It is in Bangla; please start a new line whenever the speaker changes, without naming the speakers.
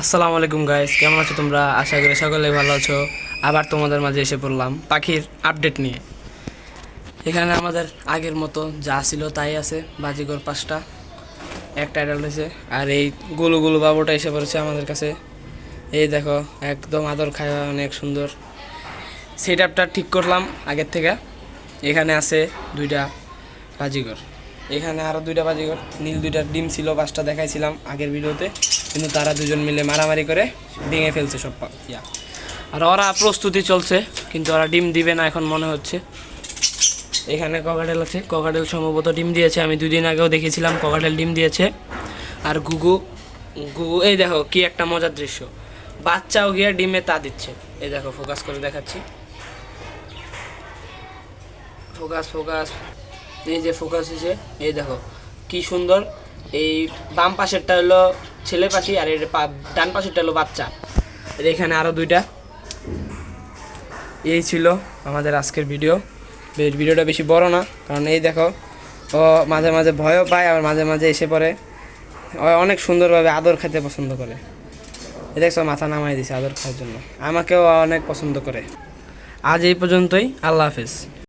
আসসালামু আলাইকুম গাইস, কেমন আছো তোমরা? আশা করি সকলে ভালো আছো। আবার তোমাদের মাঝে এসে পড়লাম পাখির আপডেট নিয়ে। এখানে আমাদের আগের মতো যা ছিল তাই আছে। বাজিগর 5টা, একটা অ্যাডাল্ট হয়েছে। আর এই গুলু গুলু বাবুটা এসে পড়েছে আমাদের কাছে। এই দেখো, একদম আদর খায়, অনেক সুন্দর। সেট আপটা ঠিক করলাম আগের থেকে। এখানে আছে 2টা বাজিগর, এখানে আরও 2টা বাজিগর। নীল 2টার ডিম ছিল, 5টা দেখাইছিলাম আগের ভিডিওতে, কিন্তু তারা দুজন মিলে মারামারি করে ভেঙে ফেলছে সব ইয়া। আর ওরা প্রস্তুতি চলছে, কিন্তু ওরা ডিম দিবে না এখন মনে হচ্ছে। এখানে ককাটেল আছে, ককাটেল সম্ভবত ডিম দিয়েছে, আমি 2 দিন আগেও দেখেছিলাম ককাটেল ডিম দিয়েছে। আর গুগু, গুগু এই দেখো কি একটা মজার দৃশ্য, বাচ্চাও গিয়ে ডিমে তা দিচ্ছে। এই দেখো, ফোকাস করে দেখাচ্ছি, ফোকাস ফোকাস, এই যে ফোকাস হয়েছে। এই দেখো কি সুন্দর। এই বাম পাশেরটা হলো ছেলে পাখি, আর এর ডান পাশেরটা হলো বাচ্চা। আর এখানে আরও 2টা। এই ছিল আমাদের আজকের ভিডিও। ভিডিওটা বেশি বড় না, কারণ এই দেখো ও মাঝে মাঝে ভয়ও পায়, আবার মাঝে মাঝে এসে পড়ে। ও অনেক সুন্দরভাবে আদর খেতে পছন্দ করে। এই দেখছো, মাথা নামাই দিছে আদর খাওয়ার জন্য। আমাকেও অনেক পছন্দ করে। আজ এই পর্যন্তই, আল্লাহ হাফেজ।